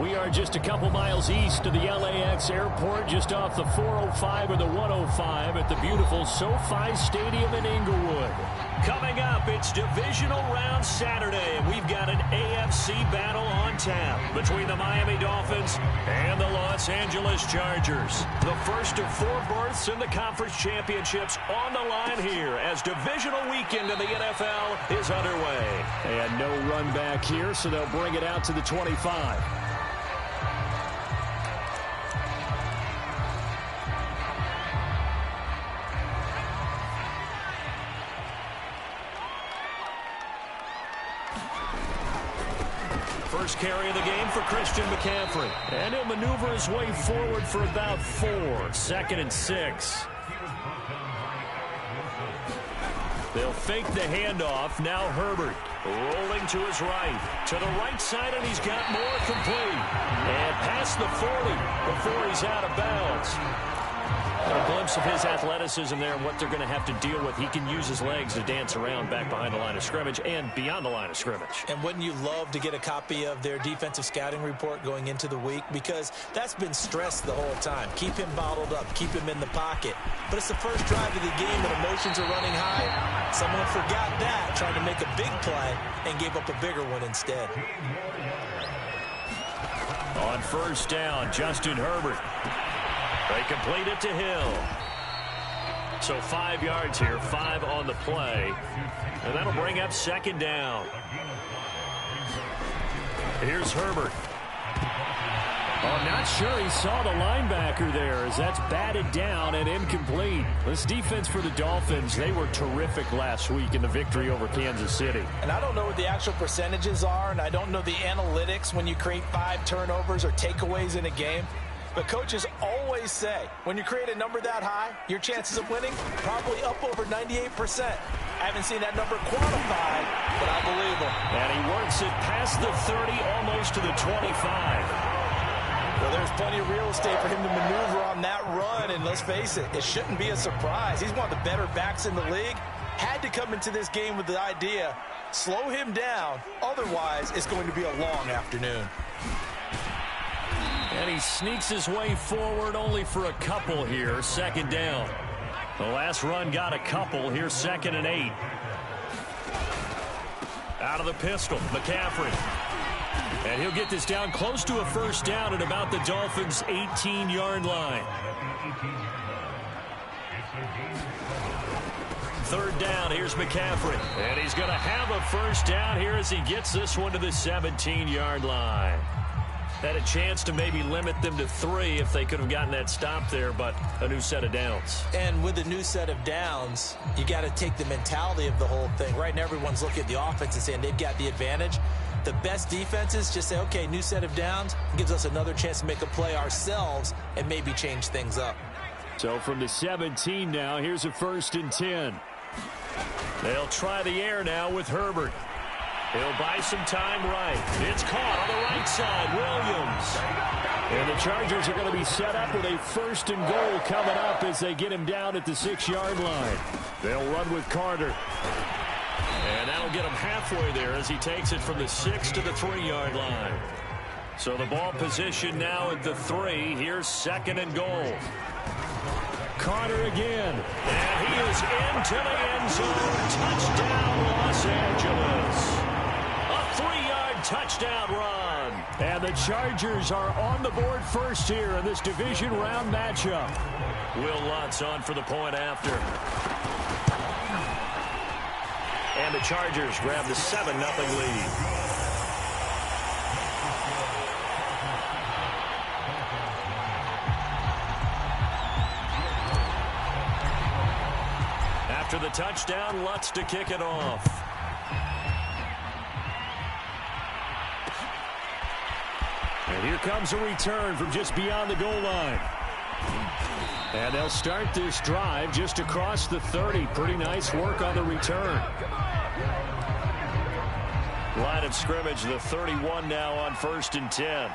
We are just a couple miles east of the LAX airport, just off the 405 or the 105 at the beautiful SoFi Stadium in Inglewood. Coming up, it's Divisional Round Saturday, and we've got an AFC battle on tap between the Miami Dolphins and the Los Angeles Chargers. The first of 4 berths in the conference championships on the line here as divisional weekend in the NFL is underway. And no run back here, so they'll bring it out to the 25. First carry of the game for Christian McCaffrey. And he'll maneuver his way forward for about 4. 2nd and 6. They'll fake the handoff. Now Herbert rolling to his right. To the right side, and he's got more complete. And past the 40 before he's out of bounds. A glimpse of his athleticism there and what they're going to have to deal with. He can use his legs to dance around back behind the line of scrimmage and beyond the line of scrimmage. And wouldn't you love to get a copy of their defensive scouting report going into the week? Because that's been stressed the whole time. Keep him bottled up. Keep him in the pocket. But it's the first drive of the game and emotions are running high. Someone forgot that, trying to make a big play and gave up a bigger one instead. On first down, Justin Herbert. They complete it to Hill. So 5 yards here, 5 on the play. And that'll bring up 2nd down. Here's Herbert. Oh, not sure he saw the linebacker there as that's batted down and incomplete. This defense for the Dolphins, they were terrific last week in the victory over Kansas City. And I don't know what the actual percentages are, and I don't know the analytics when you create 5 turnovers or takeaways in a game. But coaches always say, when you create a number that high, your chances of winning probably up over 98%. I haven't seen that number quantified, but I believe him. And he works it past the 30, almost to the 25. Well, there's plenty of real estate for him to maneuver on that run, and let's face it, it shouldn't be a surprise. He's one of the better backs in the league. Had to come into this game with the idea, slow him down, otherwise it's going to be a long afternoon. And he sneaks his way forward only for a couple here. 2nd down. The last run got a couple. Here's 2nd and 8. Out of the pistol, McCaffrey. And he'll get this down close to a first down at about the Dolphins' 18-yard line. 3rd down, here's McCaffrey. And he's going to have a first down here as he gets this one to the 17-yard line. Had a chance to maybe limit them to 3 if they could have gotten that stop there, but a new set of downs. And with a new set of downs, you got to take the mentality of the whole thing. Right now, everyone's looking at the offense and saying they've got the advantage. The best defenses just say, okay, new set of downs. It gives us another chance to make a play ourselves and maybe change things up. So from the 17 now, here's a 1st and 10. They'll try the air now with Herbert. He'll buy some time right. It's caught on the right side. Williams. And the Chargers are going to be set up with a 1st and goal coming up as they get him down at the 6-yard line. They'll run with Carter. And that'll get him halfway there as he takes it from the 6 to the 3-yard line. So the ball position now at the 3. Here's 2nd and goal. Carter again. And he is into the end zone. Touchdown, Los Angeles. A 3-yard touchdown run. And the Chargers are on the board first here in this division round matchup. Will Lutz on for the point after. And the Chargers grab the 7-0 lead. After the touchdown, Lutz to kick it off. And here comes a return from just beyond the goal line. And they'll start this drive just across the 30. Pretty nice work on the return. Line of scrimmage, the 31 now on 1st and 10.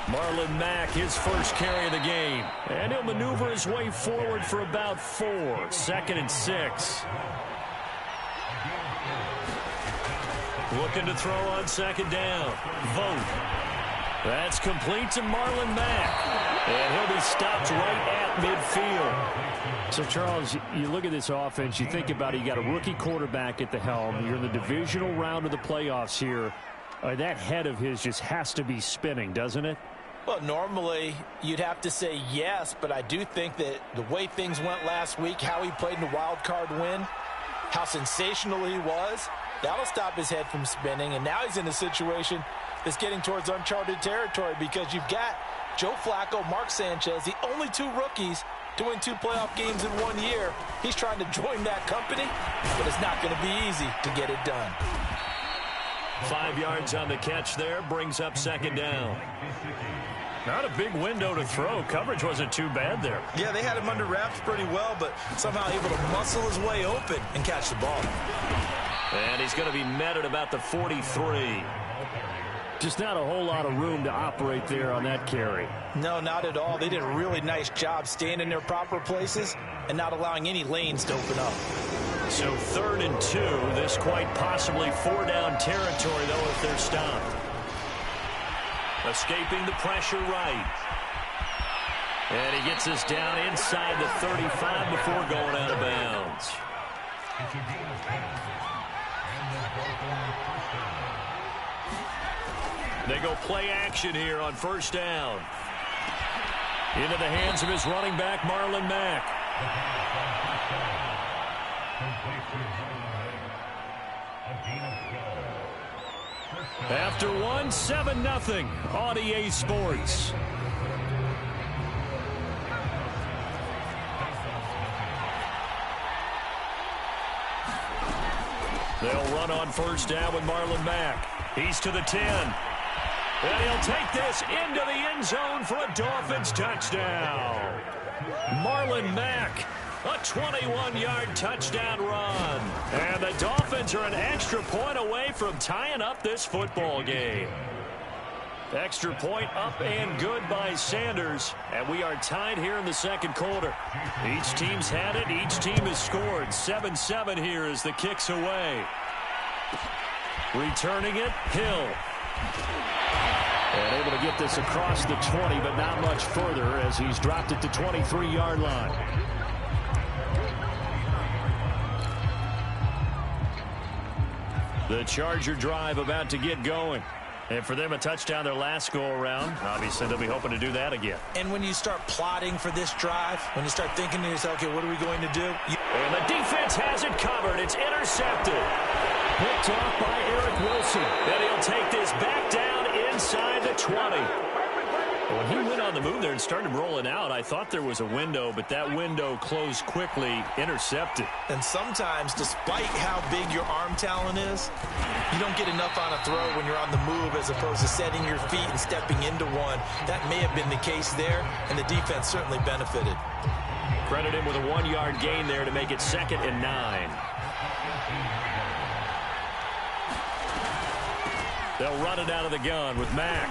Marlon Mack, his first carry of the game. And he'll maneuver his way forward for about 4. 2nd and 6. Looking to throw on second down. Vote. That's complete to Marlon Mack. And he'll be stopped right at midfield. So, Charles, you look at this offense, you think about it, you got a rookie quarterback at the helm. You're in the divisional round of the playoffs here. That head of his just has to be spinning, doesn't it? Well, normally you'd have to say yes, but I do think that the way things went last week, how he played in the wild card win, how sensational he was, that'll stop his head from spinning. And now he's in a situation that's getting towards uncharted territory because you've got Joe Flacco, Mark Sanchez, the only two rookies to win 2 playoff games in 1 year. He's trying to join that company, but it's not going to be easy to get it done. 5 yards on the catch there, brings up second down. Not a big window to throw. Coverage wasn't too bad there. Yeah, they had him under wraps pretty well, but somehow able to muscle his way open and catch the ball. And he's going to be met at about the 43. Just not a whole lot of room to operate there on that carry. No, not at all. They did a really nice job staying in their proper places and not allowing any lanes to open up. So 3rd and 2. This quite possibly 4-down territory, though, if they're stopped. Escaping the pressure right. And he gets us down inside the 35 before going out of bounds. They go play action here on 1st down. Into the hands of his running back, Marlon Mack. After 1, 7-0 on EA Sports. They'll run on 1st down with Marlon Mack. He's to the 10. And he'll take this into the end zone for a Dolphins touchdown. Marlon Mack, a 21-yard touchdown run. And the Dolphins are an extra point away from tying up this football game. Extra point up and good by Sanders. And we are tied here in the 2nd quarter. Each team's had it. Each team has scored. 7-7 here as the kick's away. Returning it, Hill. And able to get this across the 20, but not much further as he's dropped it to 23-yard line. The Charger drive about to get going. And for them, a touchdown their last go-around. Obviously, they'll be hoping to do that again. And when you start plotting for this drive, when you start thinking to yourself, okay, what are we going to do? And the defense has it covered. It's intercepted. Picked off by Eric Wilson. And he'll take this back down inside the 20. When he went on the move there and started rolling out, I thought there was a window, but that window closed quickly, intercepted. And sometimes, despite how big your arm talent is, you don't get enough on a throw when you're on the move as opposed to setting your feet and stepping into one. That may have been the case there, and the defense certainly benefited. Credit him with a 1-yard gain there to make it 2nd and 9. They'll run it out of the gun with Mack.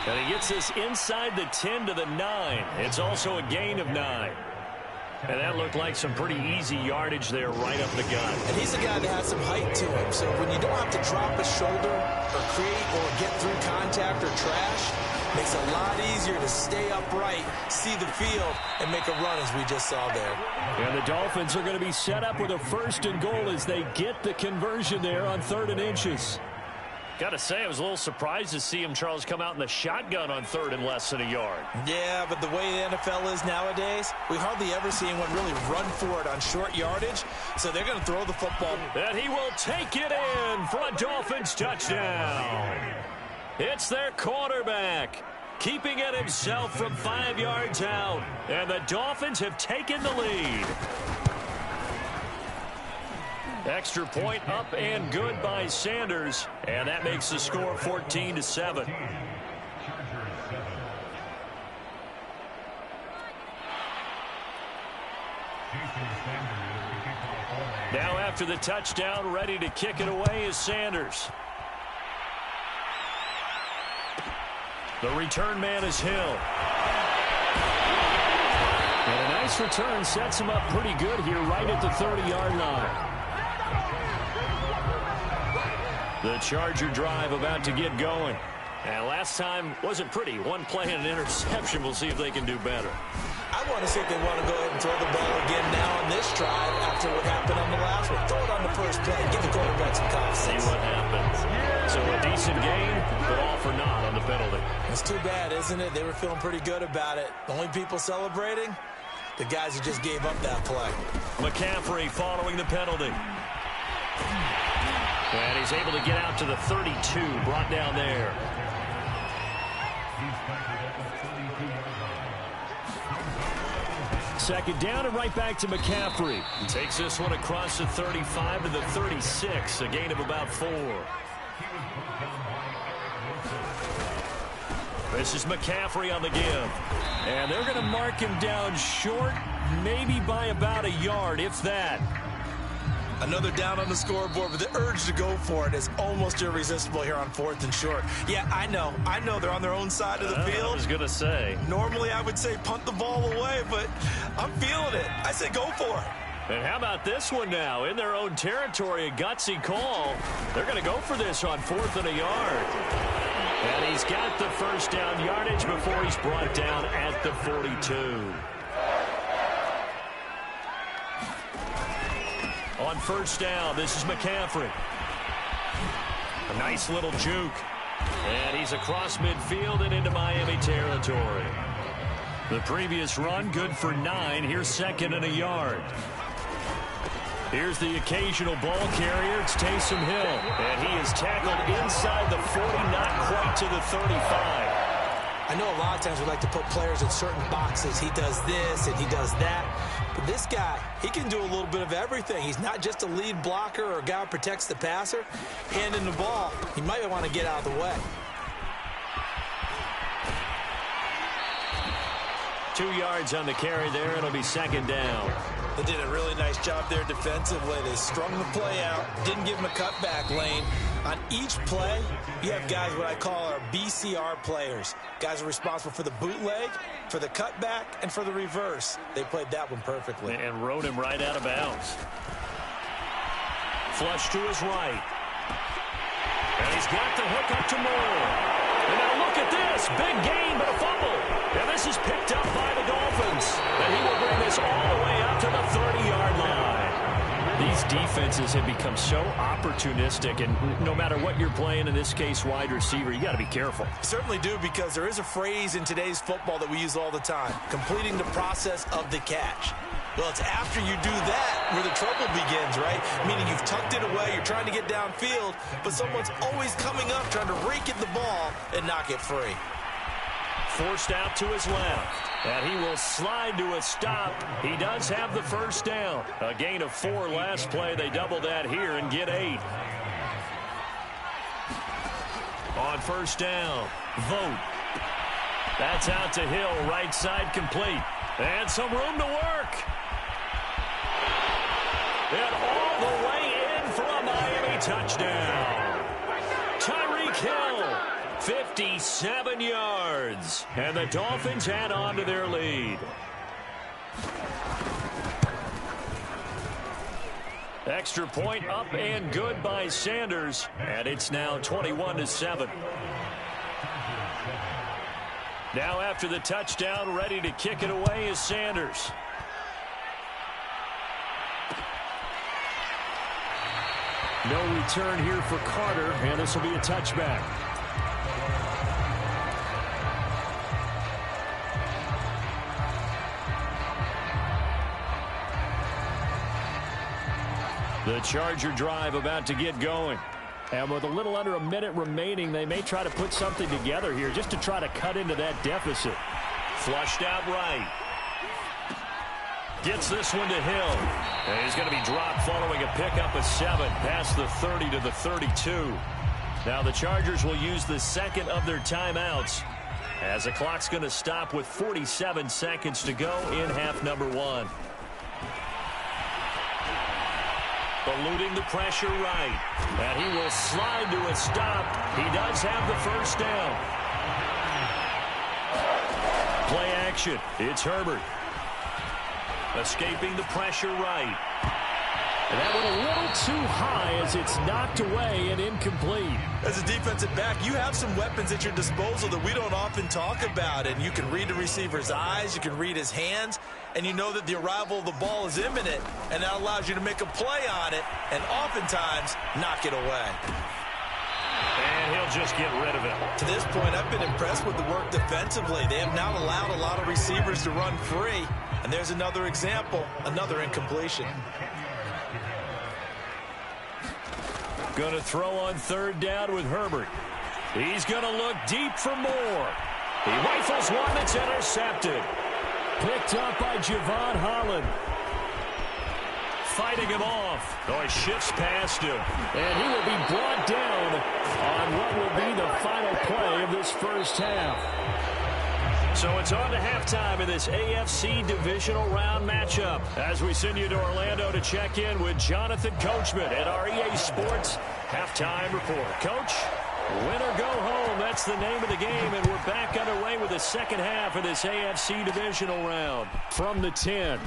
And he gets this inside the 10 to the 9. It's also a gain of 9. And that looked like some pretty easy yardage there right up the gut. And he's a guy that has some height to him. So when you don't have to drop a shoulder or create or get through contact or trash, makes it a lot easier to stay upright, see the field, and make a run as we just saw there. And the Dolphins are going to be set up with a 1st and goal as they get the conversion there on 3rd and inches. Got to say, I was a little surprised to see him, Charles, come out in the shotgun on 3rd and less than a yard. Yeah, but the way the NFL is nowadays, we hardly ever see anyone really run for it on short yardage, so they're going to throw the football. And he will take it in for a Dolphins touchdown. It's their quarterback, keeping it himself from 5 yards out, and the Dolphins have taken the lead. Extra point up and good by Sanders, and that makes the score 14-7. Now after the touchdown, ready to kick it away is Sanders. The return man is Hill. And a nice return sets him up pretty good here right at the 30-yard line. The Charger drive about to get going. And last time wasn't pretty. One play and an interception. We'll see if they can do better. I want to see if they want to go ahead and throw the ball again now on this drive after what happened on the last one. Throw it on the first play. Give the quarterback some confidence. See what happens. So a decent gain, but all for naught on the penalty. It's too bad, isn't it? They were feeling pretty good about it. The only people celebrating, the guys who just gave up that play. McCaffrey following the penalty. And he's able to get out to the 32, brought down there. Second down and right back to McCaffrey. Takes this one across the 35 to the 36, a gain of about 4. This is McCaffrey on the give. And they're going to mark him down short, maybe by about a yard, if that. Another down on the scoreboard, but the urge to go for it is almost irresistible here on 4th and short. Yeah, I know they're on their own side of the field. I was going to say. Normally I would say punt the ball away, but I'm feeling it. I say go for it. And how about this one now? In their own territory, a gutsy call. They're going to go for this on 4th and a yard. And he's got the first down yardage before he's brought down at the 42. On first down, this is McCaffrey. A nice little juke. And he's across midfield and into Miami territory. The previous run, good for 9. Here's second and a yard. Here's the occasional ball carrier. It's Taysom Hill. And he is tackled inside the 40, not quite to the 35. I know a lot of times we like to put players in certain boxes. He does this and he does that. But this guy, he can do a little bit of everything. He's not just a lead blocker or a guy who protects the passer. Handing the ball, he might want to get out of the way. 2 yards on the carry there. It'll be second down. They did a really nice job there defensively. They strung the play out, didn't give him a cutback lane. On each play, you have guys what I call our BCR players. Guys are responsible for the bootleg, for the cutback, and for the reverse. They played that one perfectly. And rode him right out of bounds. Flush to his right. And he's got the hook up to Moore. And now look at this. Big gain, but a fumble. And this is picked up by the Dolphins. And he will bring this all the way up to the 30-yard line. These defenses have become so opportunistic, and no matter what you're playing, in this case wide receiver, you got to be careful. Certainly do, because there is a phrase in today's football that we use all the time, completing the process of the catch. Well, it's after you do that where the trouble begins, right? Meaning you've tucked it away, you're trying to get downfield, but someone's always coming up trying to rake at the ball and knock it free. Forced out to his left. And he will slide to a stop. He does have the first down. A gain of 4 last play. They double that here and get 8. On first down, Vogt. That's out to Hill, right side complete. And some room to work. And all the way in for a Miami touchdown. Tyreek Hill. 57 yards. And the Dolphins add on to their lead. Extra point up and good by Sanders. And it's now 21-7. Now after the touchdown, ready to kick it away is Sanders. No return here for Carter, and this will be a touchback. The Charger drive about to get going. And with a little under a minute remaining, they may try to put something together here just to try to cut into that deficit. Flushed out right. Gets this one to Hill. And he's going to be dropped following a pickup of 7 past the 30 to the 32. Now the Chargers will use the second of their timeouts as the clock's going to stop with 47 seconds to go in half number 1. Eluding the pressure right. And he will slide to a stop. He does have the first down. Play action. It's Herbert. Escaping the pressure right. And that went a little too high as it's knocked away and incomplete. As a defensive back, you have some weapons at your disposal that we don't often talk about. And you can read the receiver's eyes, you can read his hands, and you know that the arrival of the ball is imminent, and that allows you to make a play on it and oftentimes knock it away. And he'll just get rid of it. To this point, I've been impressed with the work defensively. They have not allowed a lot of receivers to run free. And there's another example, another incompletion. Going to throw on third down with Herbert. He's going to look deep for more. He rifles one that's intercepted. Picked up by Javon Holland. Fighting him off. Oh, he shifts past him. And he will be brought down on what will be the final play of this first half. So it's on to halftime in this AFC divisional round matchup as we send you to Orlando to check in with Jonathan Coachman at our EA Sports Halftime Report. Coach, win or go home, that's the name of the game, and we're back underway with the second half of this AFC divisional round. From the 10,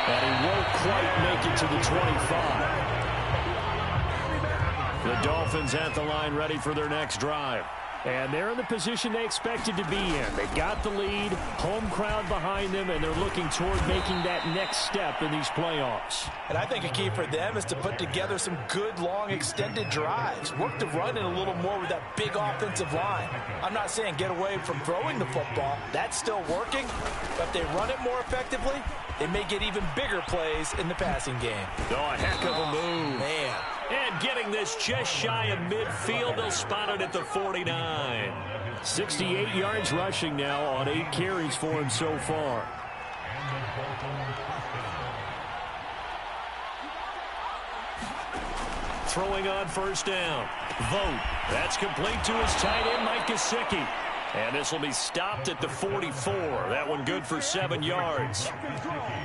and he won't quite make it to the 25. The Dolphins at the line ready for their next drive. And they're in the position they expected to be in. They got the lead, home crowd behind them, and they're looking toward making that next step in these playoffs. And I think a key for them is to put together some good, long, extended drives. Work the run in a little more with that big offensive line. I'm not saying get away from throwing the football. That's still working. But if they run it more effectively, they may get even bigger plays in the passing game. Oh, a heck of a move. Man. And getting this just shy of midfield, they'll spot it at the 49. 68 yards rushing now on 8 carries for him so far. Throwing on first down. Vote. That's complete to his tight end, Mike Gesicki. And this will be stopped at the 44. That one good for 7 yards.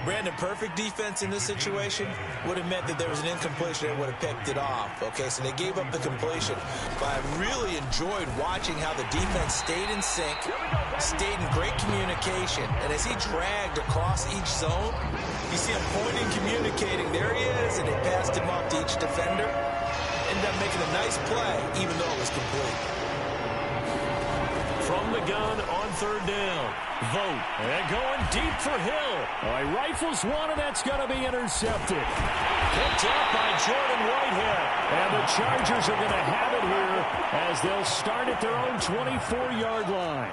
Brandon, perfect defense in this situation would have meant that there was an incompletion and would have picked it off. Okay, so they gave up the completion. But I really enjoyed watching how the defense stayed in sync, stayed in great communication. And as he dragged across each zone, you see him pointing, communicating. There he is, and they passed him off to each defender. Ended up making a nice play, even though it was complete. From the gun on third down. Vote. And going deep for Hill. He rifles one, and that's going to be intercepted. Picked up by Jordan Whitehead. And the Chargers are going to have it here as they'll start at their own 24-yard line.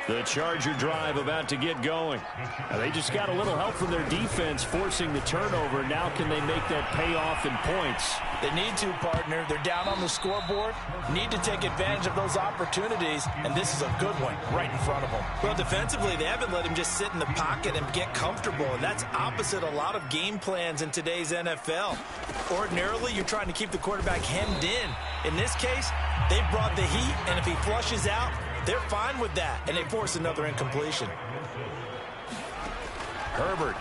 The Charger drive about to get going. Now they just got a little help from their defense forcing the turnover. Now can they make that pay off in points? They need to, partner. They're down on the scoreboard. Need to take advantage of those opportunities, and this is a good one right in front of them. Well, defensively, they haven't let him just sit in the pocket and get comfortable, and that's opposite a lot of game plans in today's NFL. Ordinarily, you're trying to keep the quarterback hemmed in. In this case, they brought the heat, and if he flushes out, they're fine with that, and they force another incompletion. Herbert.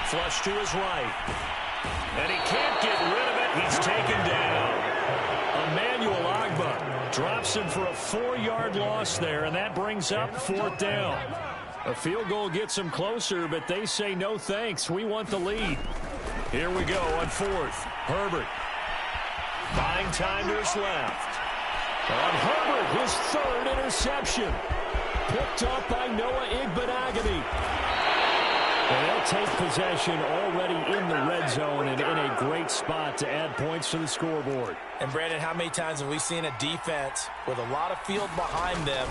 Flush to his right. And he can't get rid of it. He's taken down. Emmanuel Ogbah drops him for a 4-yard loss there, and that brings up fourth down. A field goal gets them closer, but they say no thanks. We want the lead. Here we go on fourth. Herbert. Buying time to his left. On Herbert, his third interception. Picked up by Noah Igbenogany. And they'll take possession already in the red zone and in a great spot to add points to the scoreboard. And, Brandon, how many times have we seen a defense with a lot of field behind them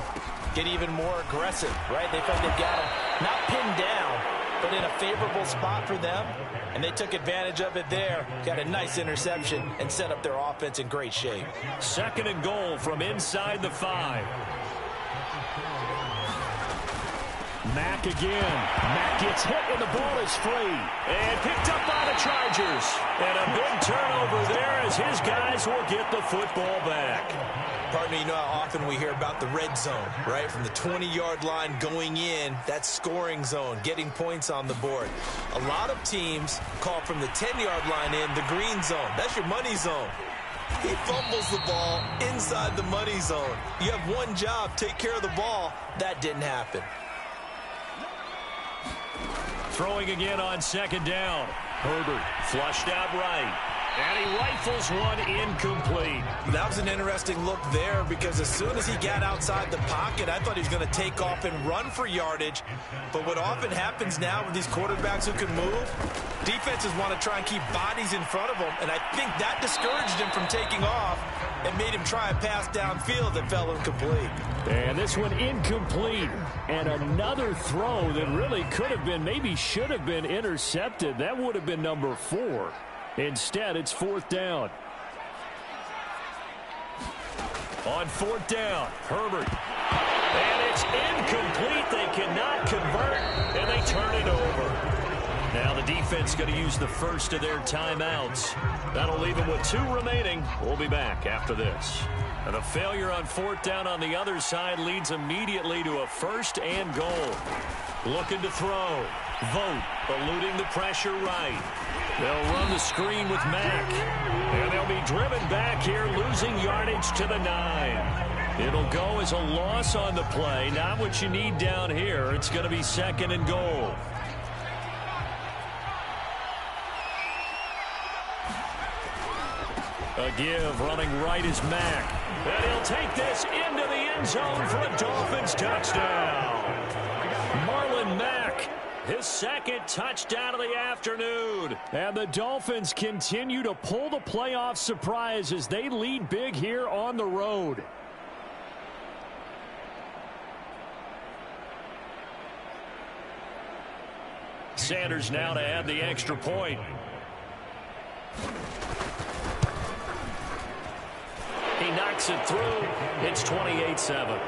get even more aggressive, right? They felt they've got them not pinned down, but in a favorable spot for them, and they took advantage of it there, got a nice interception, and set up their offense in great shape. Second and goal from inside the 5. Mack again. Mack gets hit and the ball is free. And picked up by the Chargers. And a big turnover there as his guys will get the football back. Partner, you know how often we hear about the red zone, right? From the 20-yard line going in, that's scoring zone, getting points on the board. A lot of teams call from the 10-yard line in the green zone. That's your money zone. He fumbles the ball inside the money zone. You have one job, take care of the ball. That didn't happen. Throwing again on second down. Herbert flushed out right. And he rifles one incomplete. That was an interesting look there because as soon as he got outside the pocket, I thought he was going to take off and run for yardage. But what often happens now with these quarterbacks who can move, defenses want to try and keep bodies in front of them. And I think that discouraged him from taking off and made him try a pass downfield that fell incomplete. And this one incomplete. And another throw that really could have been, maybe should have been intercepted. That would have been number 4. Instead, it's 4th down. On 4th down, Herbert. And it's incomplete. They cannot convert, and they turn it over. Now the defense going to use the first of their timeouts. That'll leave them with 2 remaining. We'll be back after this. And a failure on 4th down on the other side leads immediately to a 1st and goal. Looking to throw. Vogt eluding the pressure right. They'll run the screen with Mack. And they'll be driven back here, losing yardage to the 9. It'll go as a loss on the play. Not what you need down here. It's going to be 2nd and goal. A give, running right is Mack. And he'll take this into the end zone for a Dolphins touchdown. Marlon Mack, his 2nd touchdown of the afternoon. And the Dolphins continue to pull the playoff surprise as they lead big here on the road. Sanders now to add the extra point. He knocks it through. It's 28-7.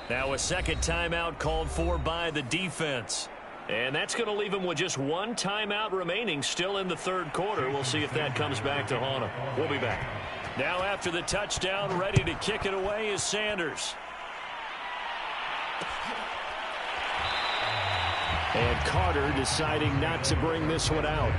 Now a 2nd timeout called for by the defense. And that's going to leave him with just 1 timeout remaining still in the 3rd quarter. We'll see if that comes back to haunt him. We'll be back. Now after the touchdown, ready to kick it away is Sanders. And Carter deciding not to bring this one out.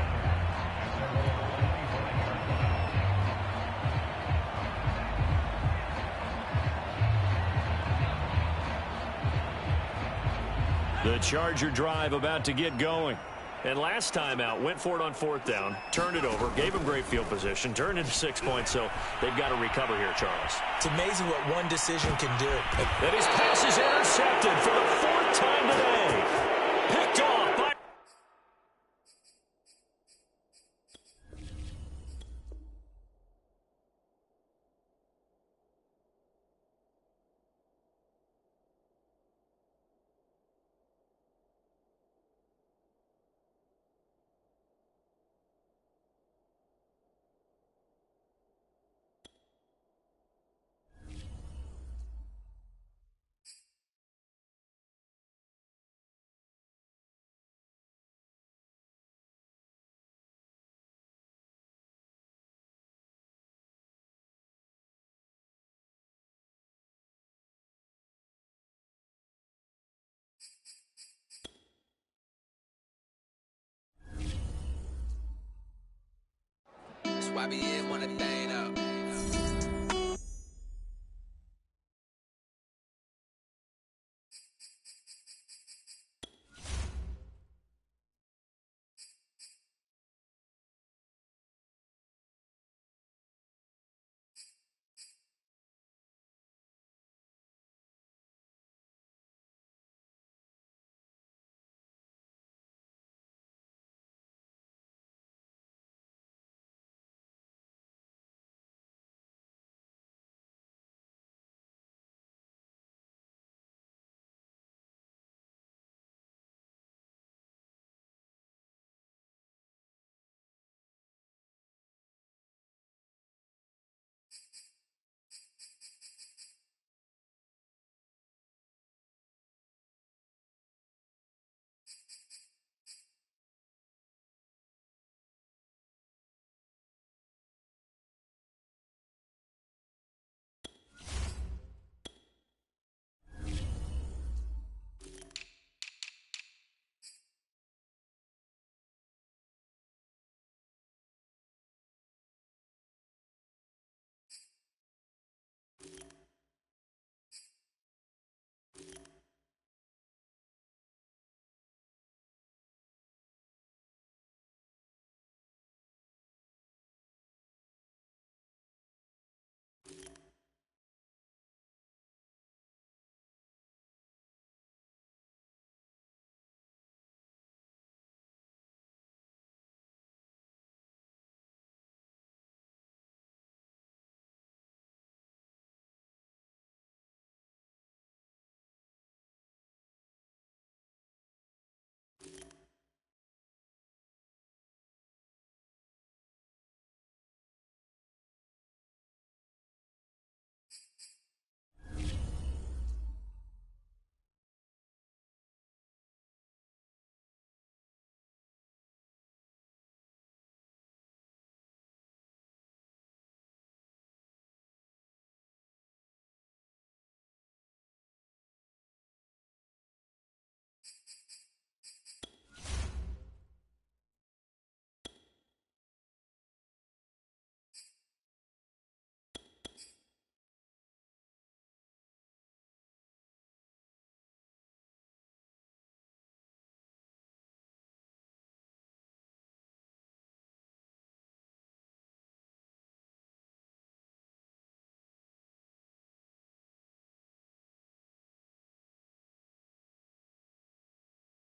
The Charger drive about to get going. And last time out, went for it on 4th down, turned it over, gave him great field position, turned into 6 points, so they've got to recover here, Charles. It's amazing what one decision can do. And his pass is intercepted for the 4th time today. Picked off by... YBN want a thing up.